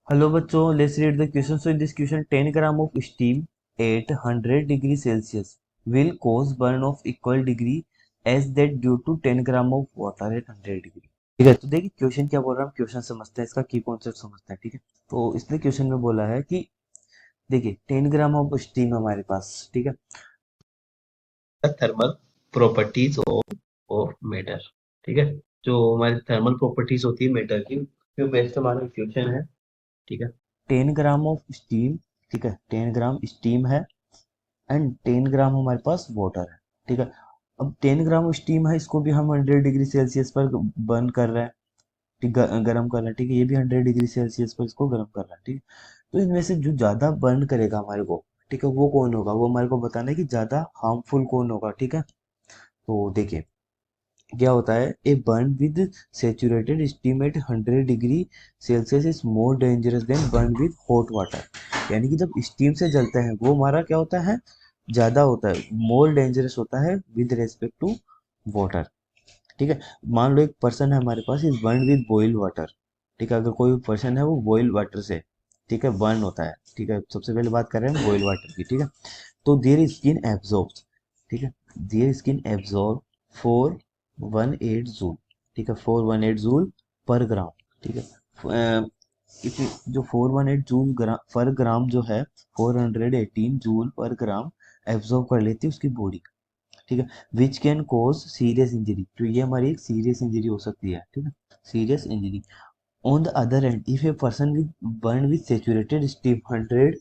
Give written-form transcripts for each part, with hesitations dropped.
Hello बच्चों, let's read the question. So in this question, 10 gram of steam at 100 degree Celsius will cause burn of equal degree as that due to 10 gram of water at 100 degree. ठीक है, तो देखिए question क्या बोल रहा है, हम क्वेश्चन समझते हैं, इसका की कॉन्सेप्ट समझते हैं। ठीक है, तो इसने क्वेश्चन में बोला है कि देखिए 10 ग्राम ऑफ स्टीम हमारे पास। ठीक है, थर्मल प्रॉपर्टीज ऑफ मेटर। ठीक है, जो हमारी थर्मल प्रॉपर्टीज होती है मेटर की, जो बेस्ट हमारा क्वेश्चन है। ठीक है। 10 ग्राम ऑफ स्टीम। ठीक है, 10 ग्राम स्टीम है एंड 10 ग्राम हमारे पास वाटर है। ठीक है, अब 10 ग्राम स्टीम है, इसको भी हम 100 डिग्री सेल्सियस पर बर्न कर रहे हैं। ठीक, गर्म कर रहा है। ठीक है, ये भी 100 डिग्री सेल्सियस पर इसको गर्म कर रहा है। ठीक, तो इनमें से जो ज्यादा बर्न करेगा हमारे को, ठीक है, वो कौन होगा, वो हमारे को बताना है कि ज्यादा हार्मफुल कौन होगा। ठीक है, तो देखिए क्या होता है, a burn with saturated steam at 100 degree Celsius is more dangerous than burn with hot water. यानी कि जब स्टीम से जलता है वो हमारा क्या होता है, ज्यादा होता है, मोर डेंजरस होता है विद रेस्पेक्ट टू वाटर। ठीक है, मान लो एक पर्सन है हमारे पास, is burn with boiled water. ठीक है, अगर कोई पर्सन है वो बॉइल्ड वाटर से, ठीक है, बर्न होता है। ठीक है, सबसे पहले बात कर रहे हैं बॉइल्ड वाटर की। ठीक है, तो देयर स्किन एब्जॉर्ब। ठीक है, देयर स्किन एब्जॉर्ब 418 जूल। ठीक है, 418 जूल पर ग्राम। ठीक है, जो 418 जूल ग्राम पर ग्राम जो है, 418 जूल पर ग्राम एब्जॉर्ब कर लेती है उसकी बॉडी। ठीक है, which can cause serious injury, तो ये हमारी एक सीरियस इंजरी हो सकती है। ठीक है, serious injury. On the other and, if a person with burn with saturated steam 100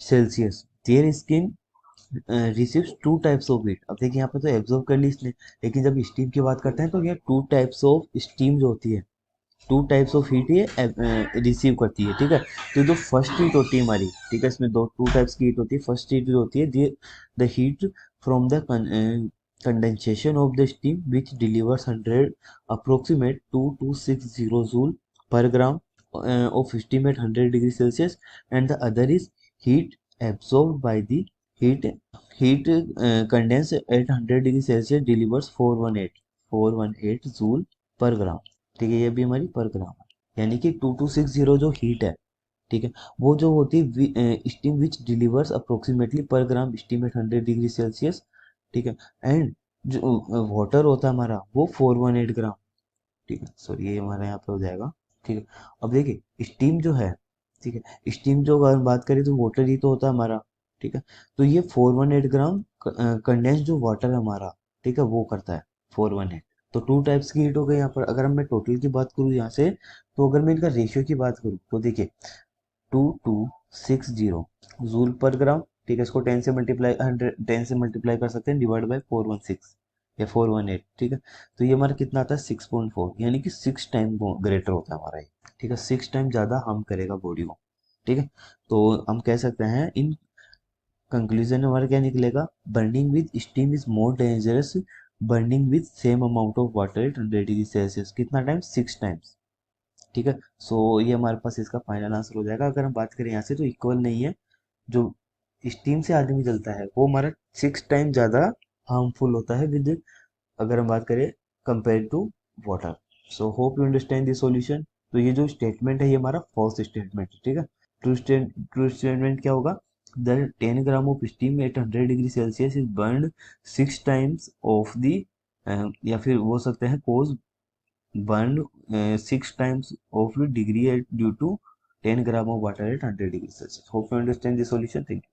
Celsius, their skin receives two types of heat. अब देखिए यहाँ पे तो एब्जॉर्ब कर ली इसने, लेकिन जब स्टीम की बात करते हैं तो ये टू टाइप्स ऑफ स्टीम जो होती है, टू टाइप्स ऑफ हीट ये रिसीव करती है। ठीक है, तो जो फर्स्ट हीट होती है हमारी, ठीक है, इसमें दो टू टाइप्स की हीट होती है। फर्स्ट हीट जो होती है, the heat from the condensation of the steam which delivers 100 approximate 2260 joule per gram of steam at 100 degree Celsius, and the other is heat absorbed by the heat heat condense at 100 degree Celsius delivers 418 joule per gram. ठीक है, ये भी हमारी पर ग्राम है, यानी कि 2260 जो हीट है, ठीक है, वो जो होती है स्टीम विच डिलीवर्स अप्रोक्सीमेटली पर ग्राम स्टीम एट 100 डिग्री सेल्सियस। ठीक है, एंड जो वाटर होता है हमारा वो 418 ग्राम। ठीक है, सॉरी ये हमारे यहाँ पे हो जाएगा। ठीक है, अब देखिए स्टीम जो है, ठीक है, स्टीम जो अगर बात करें तो वाटर ही तो होता है हमारा। ठीक है, तो ये 418 ग्राम कंडेंस जो वाटर है हमारा, ठीक है, वो करता है 418। तो टू टाइप्स की हीट हो गई यहाँ पर। अगर मैं टोटल की बात करूँ यहाँ से, तो अगर मैं इनका रेशियो की बात करूँ तो देखिए 2260 जूल पर ग्राम। ठीक है, इसको 10 से मल्टीप्लाई 10 से मल्टीप्लाई कर सकते हैं, डिवाइड बाई 416 या 418। ठीक है, तो ये हमारा कितना आता है 6.4, यानी कि 6 टाइम ग्रेटर होता है हमारा ये। ठीक है, 6 टाइम ज़्यादा हार्म करेगा बॉडी को। ठीक है, तो हम कह सकते हैं इन कंक्लूजन में हमारा क्या निकलेगा, burning with steam is more dangerous burning with same amount of water at 100 degree Celsius. कितना टाइम, 6 टाइम्स। ठीक है, सो ये हमारे पास इसका फाइनल आंसर हो जाएगा। अगर हम बात करें यहाँ से तो इक्वल नहीं है, जो स्टीम से आदमी जलता है वो हमारा 6 टाइम ज़्यादा हार्मफुल होता है विद, अगर हम बात करें compare to water. So hope you understand this solution. तो ये जो स्टेटमेंट है ये हमारा फॉल्स स्टेटमेंट है। ठीक है, ट्रू स्टेटमेंट क्या होगा, the 10 gram of steam at 100 degree Celsius is burn 6 times of the, या फिर हो सकते हैं कोज burned 6 times of degree at due to 10 gram of water at 100 degrees Celsius. Hope you understand the solution. Thank you.